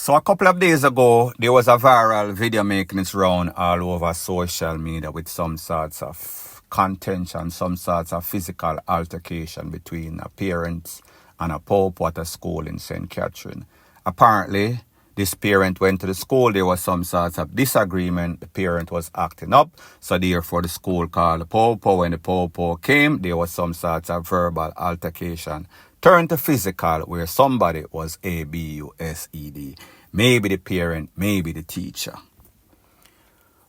So a couple of days ago, there was a viral video making its round all over social media with some sorts of contention, some sorts of physical altercation between a parent and a pope at a school in St. Catherine. Apparently, this parent went to the school, there was some sorts of disagreement, the parent was acting up, so therefore the school called the pope. When the pope came, there was some sorts of verbal altercation. Turned to physical, where somebody was abused. Maybe the parent, maybe the teacher.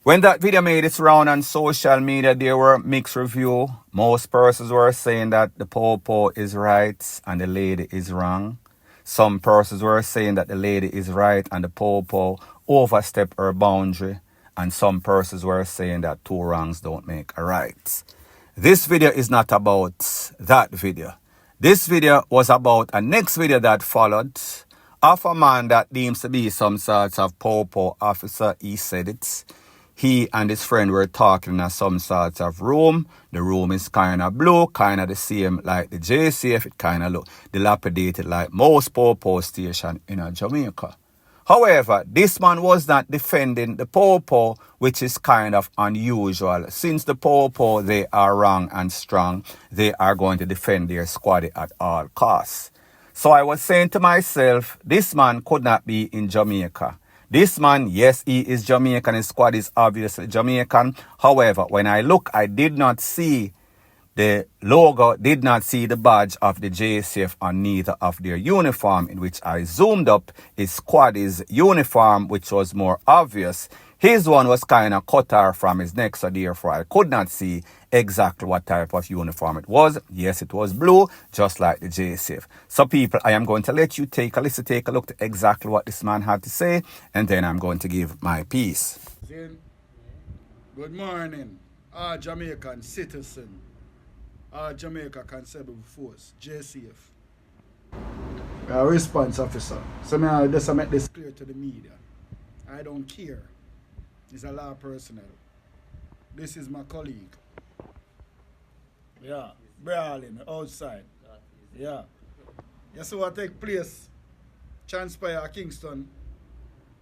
When that video made its round on social media, there were mixed reviews. Most persons were saying that the popo is right and the lady is wrong. Some persons were saying that the lady is right and the popo overstepped her boundary. And some persons were saying that two wrongs don't make a right. This video is not about that video. This video was about a next video that followed of a man that deems to be some sort of popo officer. He said it. He and his friend were talking in some sort of room. The room is kind of blue, kind of the same like the JCF. It kind of look dilapidated like most popo station in Jamaica. However, this man was not defending the popo, which is kind of unusual. Since the popo, they are wrong and strong, they are going to defend their squaddy at all costs. So I was saying to myself, this man could not be in Jamaica. This man, yes, he is Jamaican, his squad is obviously Jamaican. However, when I look, I did not see the logo, did not see the badge of the JCF on neither of their uniform, in which I zoomed up his squad's uniform, which was more obvious. His one was kind of cut off from his neck, so therefore I could not see exactly what type of uniform it was. Yes, it was blue, just like the JCF. So people, I am going to let you take a listen, take a look to exactly what this man had to say, and then I'm going to give my piece. Good morning, our Jamaican citizen, our Jamaica Constable Force, JCF. We are a response officer. So I just make this clear to the media. I don't care. It's a law personnel. This is my colleague. Yeah, brawling outside. Yeah. You see what take place? Transpire Kingston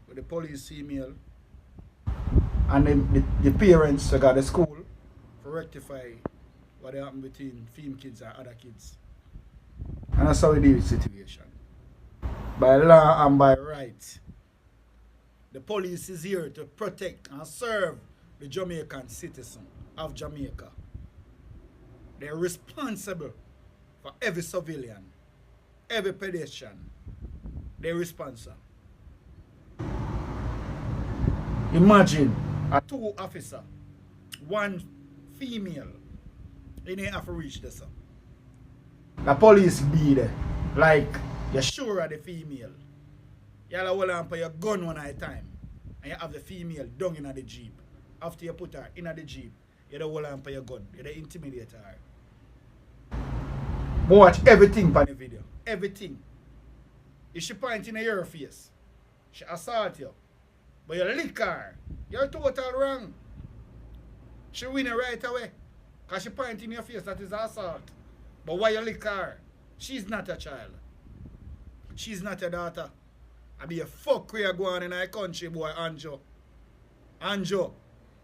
with the police female. And the parents got the school to rectify what happened between female kids and other kids. And that's how we deal with the situation. By law and by right. The police is here to protect and serve the Jamaican citizen of Jamaica. They're responsible for every civilian, every pedestrian. They're responsible. Imagine a two officer, one female, they didn't have to reach this. The police be there, like you're sure of the female. You have to hold on for your gun one at a time. And you have the female down in the jeep. After you put her in the jeep, you have to hold on for your gun. You have to intimidate her. Watch everything on the video. Everything. If she point in your face, she assault you. But you lick her. You're total wrong. She win it right away. Because she point in your face, that is assault. But why you lick her? She's not a child. She's not your daughter. I be a fuck where you go on in our country, boy, Anjo. Anjo.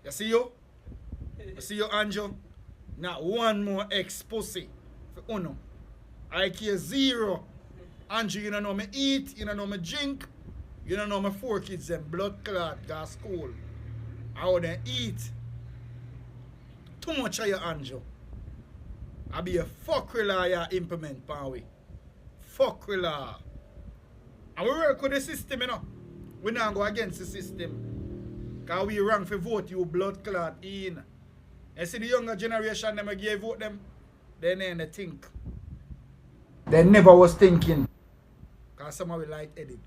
You see you? You see you, Anjo? Not one more ex-pussy for Uno. I care zero. Anjo, you don't know me eat, you don't know me drink, you don't know my 4 kids and blood clot go to school. How they eat. Too much of you, Anjo. I be a fuck law you implement, Pawi. Fuck law. And we work with the system, you know. We not go against the system. Because we wrong for vote you blood clot in. You see the younger generation, them gave vote them, they never think. They never was thinking. Because some of we like edit.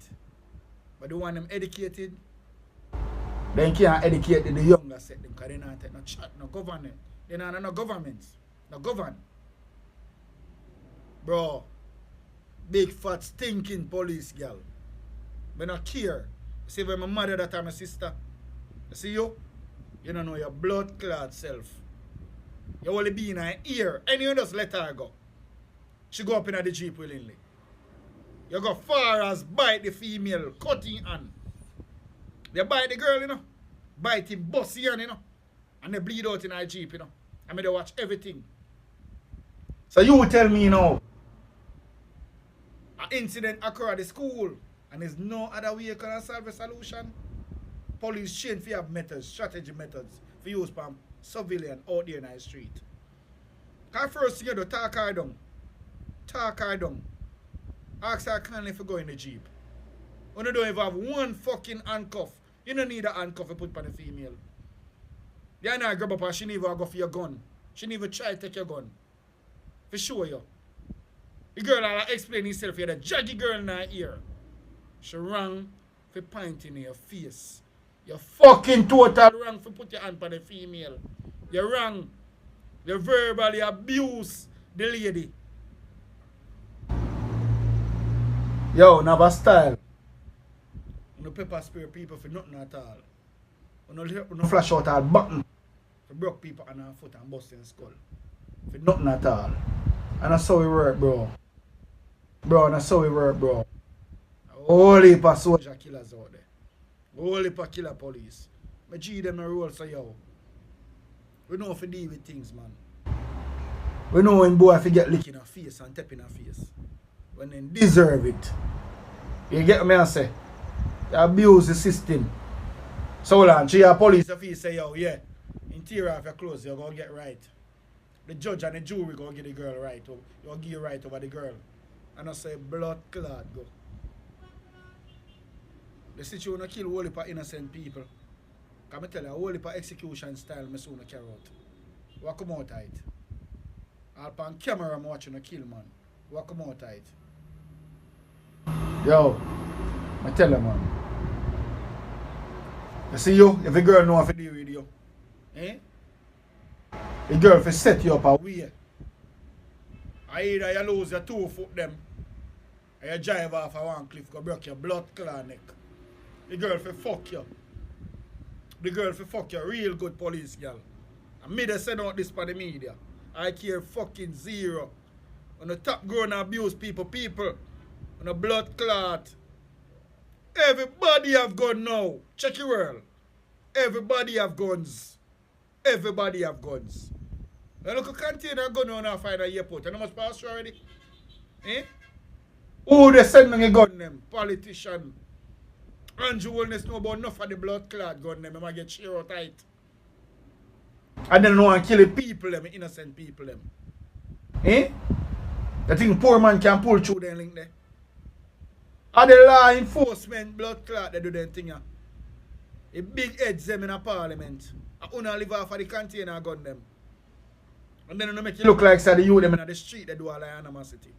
But the one them educated, they can't educate the younger set them because they not take no chat, no government. They not no governments. No govern. Bro. Big fat stinking police girl. I don't care. You see when my mother that time my sister. You see you? You don't know your blood clot self. You only be in her ear. And you just let her go. She go up in the jeep willingly. You go far as bite the female, cutting hand. They bite the girl, you know. Bite him, bust him, you know. And they bleed out in our Jeep, you know. I mean, they watch everything. So you tell me, you know, an incident occurred at the school and there's no other way you can solve a solution. Police change for have methods, strategy methods for use from civilian out there in the street. Because first thing you do, talk her down. Talk her down. Ask her kindly if you go in the Jeep. When you don't even have one fucking handcuff, you don't need a handcuff to put on a female. You not grab up and she never go for your gun. She never try to take your gun. For sure you. The girl will explain herself, you're the jaggy girl in her ear. She wrong for pointing in your face. You're fucking total wrong for put your hand on the female. You're wrong. You verbally abuse the lady. Yo, never style. No pepper spray people for nothing at all. No flash out our button. For broke people on our foot and busting skull. For nothing at all. And that's how we work, bro. Bro, that's how we work, bro. A whole heap of soldier killers out there. A whole heap of killer police. I G them a role, so yo. We know if we deal with things, man. We know when boy if you get lick in her face and tap in her face. When they deserve it. You get me I say? You abuse the system. So long, she a police if he say, yo, yeah, interior of your clothes, you're going to get right. The judge and the jury going to get the girl right. You'll give you right over the girl. And I say, blood clot, go. The situation will kill a whole heap of innocent people. Can I tell you, a whole heap of execution style I soon carry out. What come out of it? I'll pan camera I'm watching a kill, man. What come out of it? Yo, I tell you, man. You see you, if a girl know how to deal with you, the girl will set you up a way. Either you lose your 2 foot them, or you drive off of one cliff, go break your blood clot neck. The girl will fuck you. The girl will fuck you, real good police girl. And me they send out this for the media. I care fucking zero. On the top grown abuse people, on the blood clot. Everybody have gun now. Check your world. Everybody have guns. Everybody have guns. Now look a container gun on our find a airport. You know much pass through already? Who they send me a gun them? Politician. Andrew Wellness know about enough of the blood clot gun them. I might get sheer out tight. And then no one kill the people them, innocent people them. The thing poor man can pull through them link there. And the law enforcement blood clot they do them thing. A big heads them in a parliament. I only live off of the container gun them. And then they make it look like say the youth them in the street they do all the animosity.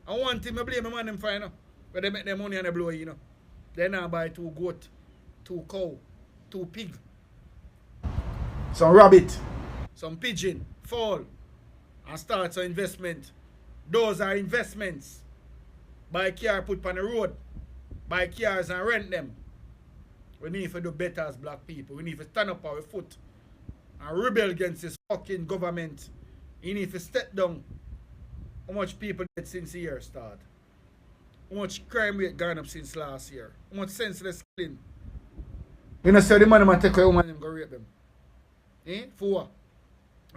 And one thing I blame my man them for, you know, where they make their money and they blow, you know. They now buy 2 goat, 2 cow, 2 pig, some rabbit, some pigeon, fowl, and start some investment. Those are investments. Buy car put on the road. Buy cars and rent them. We need to do better as black people. We need to stand up our foot and rebel against this fucking government. You need to step down. How much people dead since the year start? How much crime rate gone up since last year? How much senseless killing? You know, say the man might take a woman and go rape them. For what?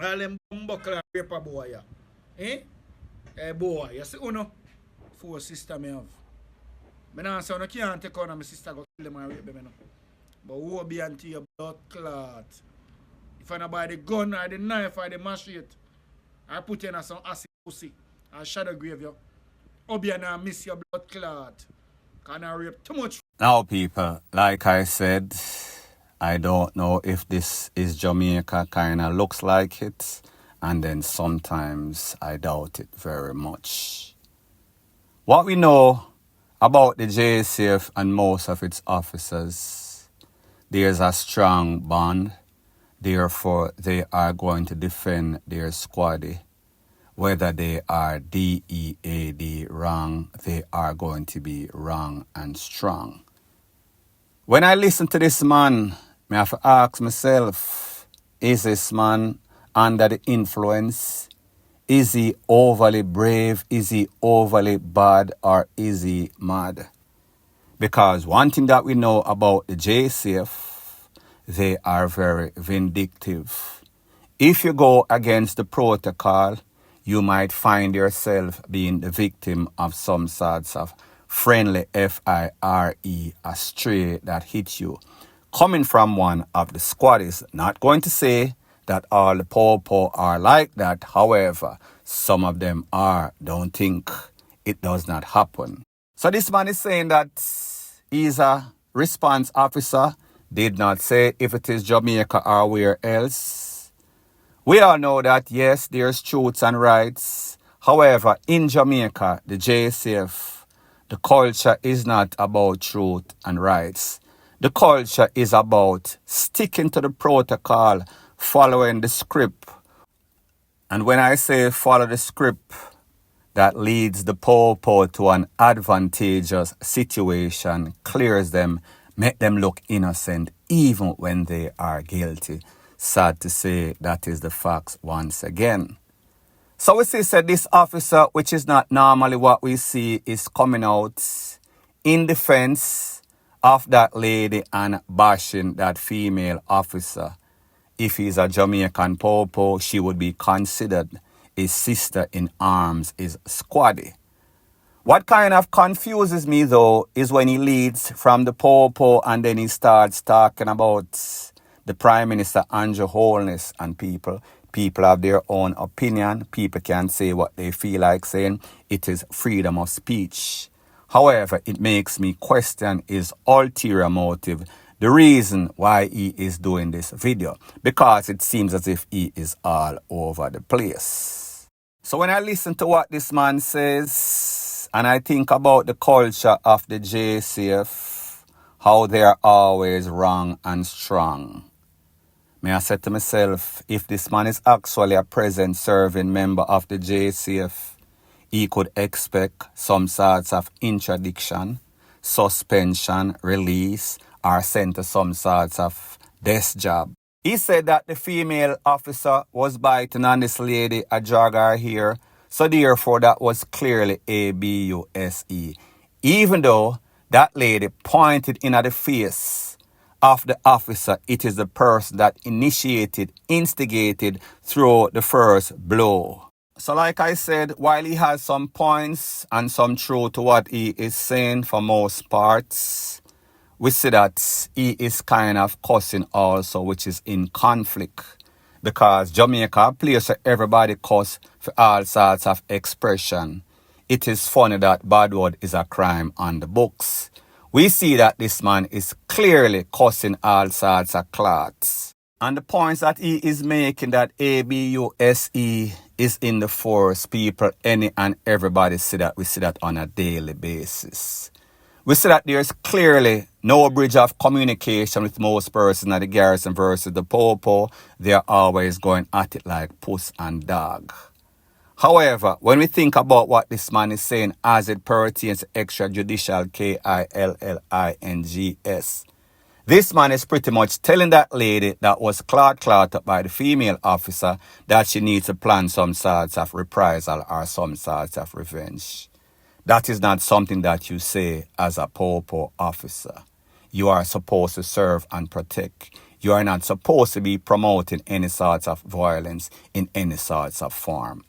All them buckle REPR boy, yeah. Hey boy, you see uno? 4 sisters me have. I don't say I can't take on my sister go kill them and rape them, you know. But who be until your blood clot? If I not buy the gun or the knife or the machete, I put in some acid pussy and shadow grave you. Obi and I miss your blood clot. Can I rape too much? Now, people, like I said, I don't know if this is Jamaica, kind of looks like it, and then sometimes I doubt it very much. What we know about the JSF and most of its officers, there's a strong bond, therefore they are going to defend their squaddy. Whether they are DEAD wrong, they are going to be wrong and strong. When I listen to this man, I have to ask myself, is this man under the influence? Is he overly brave? Is he overly bad? Or is he mad? Because one thing that we know about the JCF, they are very vindictive. If you go against the protocol, you might find yourself being the victim of some sorts of friendly FIRE, a stray that hits you. Coming from one of the squaddies, not going to say that all the po are like that. However, some of them are. Don't think it does not happen. So this man is saying that he's a response officer. Did not say if it is Jamaica or where else. We all know that, yes, there's truths and rights. However, in Jamaica, the JCF, the culture is not about truth and rights. The culture is about sticking to the protocol, following the script. And when I say follow the script, that leads the po to an advantageous situation, clears them, make them look innocent, even when they are guilty. Sad to say, that is the facts once again. So we see that this officer, which is not normally what we see, is coming out in defense of that lady and bashing that female officer. If he's a Jamaican po, she would be considered his sister in arms, his squaddy. What kind of confuses me though is when he leads from the po and then he starts talking about the Prime Minister Andrew Holness and people. People have their own opinion. People can say what they feel like saying. It is freedom of speech. However, it makes me question his ulterior motive, the reason why he is doing this video, because it seems as if he is all over the place. So when I listen to what this man says, and I think about the culture of the JCF, how they are always wrong and strong, may I say to myself, if this man is actually a present serving member of the JCF, he could expect some sorts of interdiction, suspension, release, or sent to some sorts of desk job. He said that the female officer was biting on this lady, a drag her here, so therefore that was clearly abuse. Even though that lady pointed in at the face of the officer, it is the person that initiated, instigated through the first blow. So like I said, while he has some points and some truth to what he is saying for most parts, we see that he is kind of cussing also, which is in conflict. Because Jamaica, a place where everybody cuss for all sorts of expression. It is funny that bad word is a crime on the books. We see that this man is clearly cussing all sorts of clots. And the points that he is making, that abuse is in the force, people, any and everybody see that. We see that on a daily basis. We see that there's clearly no bridge of communication with most persons at the garrison versus the po. They're always going at it like puss and dog. However, when we think about what this man is saying as it pertains to extrajudicial KILLINGS, this man is pretty much telling that lady that was clot up by the female officer that she needs to plan some sorts of reprisal or some sorts of revenge. That is not something that you say as a po officer. You are supposed to serve and protect. You are not supposed to be promoting any sorts of violence in any sorts of form.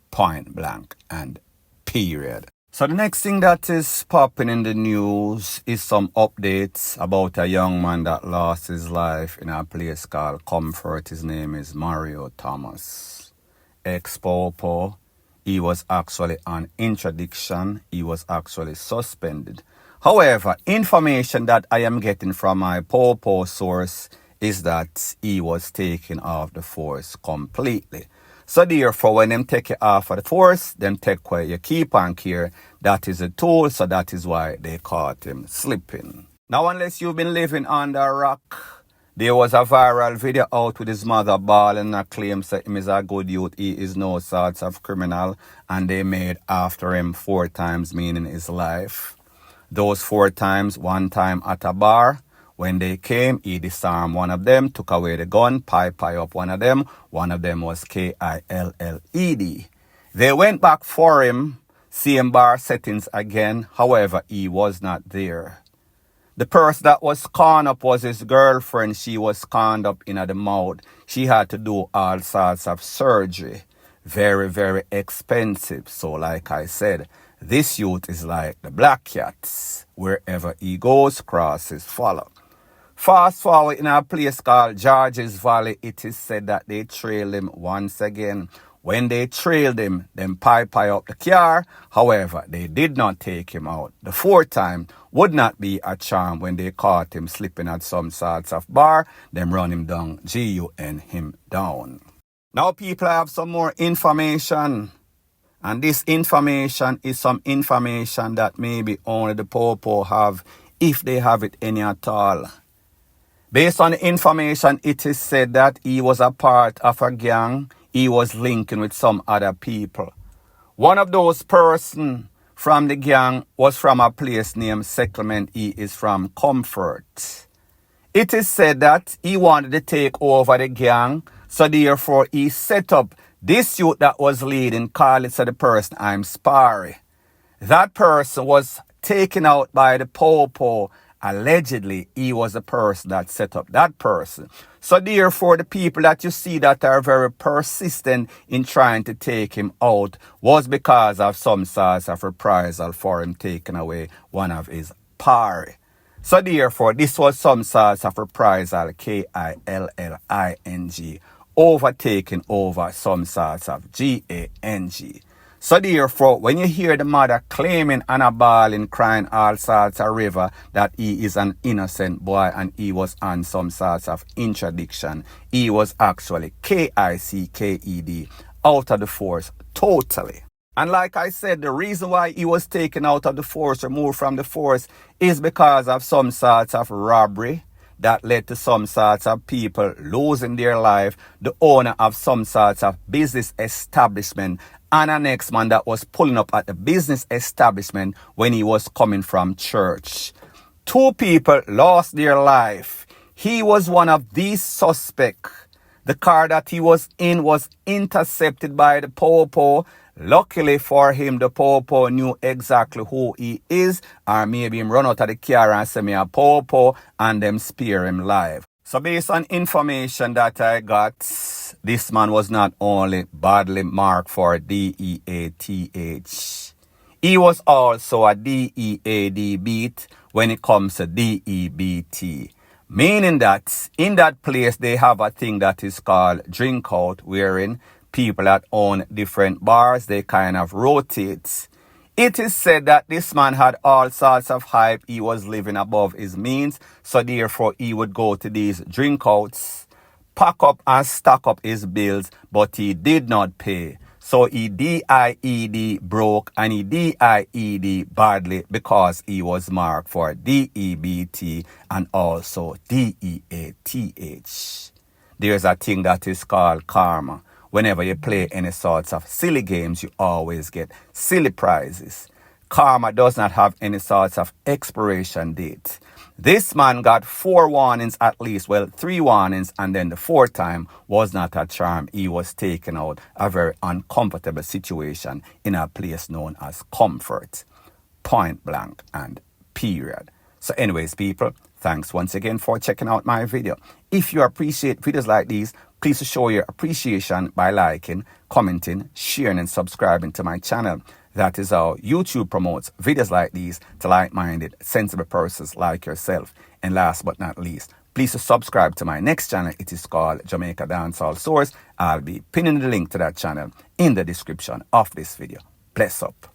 Point blank and period. So the next thing that is popping in the news is some updates about a young man that lost his life in a place called Comfort. His name is Mario Thomas. Ex-po. He was actually on interdiction. He was actually suspended. However, information that I am getting from my po source is that he was taken off the force completely. So therefore, when them take you off of the force, them take away your keep and care. That is a tool, so that is why they caught him slipping. Now, unless you've been living under a rock, there was a viral video out with his mother bawling and claims that him is a good youth. He is no sorts of criminal, and they made after him 4 times, meaning his life. Those 4 times, one time at a bar. When they came, he disarmed one of them, took away the gun, pie up one of them. One of them was KILLED. They went back for him, same bar settings again. However, he was not there. The person that was corned up was his girlfriend. She was corned up in the mouth. She had to do all sorts of surgery. Very, very expensive. So like I said, this youth is like the black cats. Wherever he goes, crosses follow. Fast forward in a place called Georges Valley, it is said that they trailed him once again. When they trailed him, them pipe up the car. However, they did not take him out. The fourth time would not be a charm when they caught him slipping at some sorts of bar. Them run him down, G-U-N him down. Now people, I have some more information. And this information is some information that maybe only the popo have, if they have it any at all. Based on the information, it is said that he was a part of a gang. He was linking with some other people. One of those persons from the gang was from a place named Settlement. He is from Comfort. It is said that he wanted to take over the gang, so therefore he set up this youth that was leading, call it to the person I'm sparring. That person was taken out by the popo. Allegedly, he was the person that set up that person. So therefore, the people that you see that are very persistent in trying to take him out was because of some sorts of reprisal for him taking away one of his party. So therefore, this was some sorts of reprisal, K-I-L-L-I-N-G, overtaking over some sorts of G-A-N-G. So therefore, when you hear the mother claiming and a bawling, crying all sorts of river that he is an innocent boy and he was on some sorts of interdiction, he was actually K-I-C-K-E-D, out of the force totally. And like I said, the reason why he was taken out of the force, removed from the force, is because of some sorts of robbery that led to some sorts of people losing their life, the owner of some sorts of business establishment, and a next man that was pulling up at the business establishment when he was coming from church. 2 people lost their life. He was one of these suspects. The car that he was in was intercepted by the popo. Luckily for him, the popo knew exactly who he is, or maybe him run out of the car and say me a popo and them spare him life. So based on information that I got, this man was not only badly marked for DEATH, he was also a DEAD beat when it comes to DEBT. Meaning that in that place they have a thing that is called drink out, wherein people that own different bars, they kind of rotate. It is said that this man had all sorts of hype. He was living above his means. So therefore, he would go to these drink outs, pack up and stack up his bills, but he did not pay. So he DIED broke and he DIED badly because he was marked for DEBT and also DEATH. There's a thing that is called karma. Whenever you play any sorts of silly games, you always get silly prizes. Karma does not have any sorts of expiration date. This man got 4 warnings at least, 3 warnings, and then the 4th time was not a charm. He was taken out a very uncomfortable situation in a place known as Comfort. Point blank and period. So anyways, people, thanks once again for checking out my video. If you appreciate videos like these, please show your appreciation by liking, commenting, sharing, and subscribing to my channel. That is how YouTube promotes videos like these to like-minded, sensible persons like yourself. And last but not least, please subscribe to my next channel. It is called Jamaica Dancehall Source. I'll be pinning the link to that channel in the description of this video. Bless up.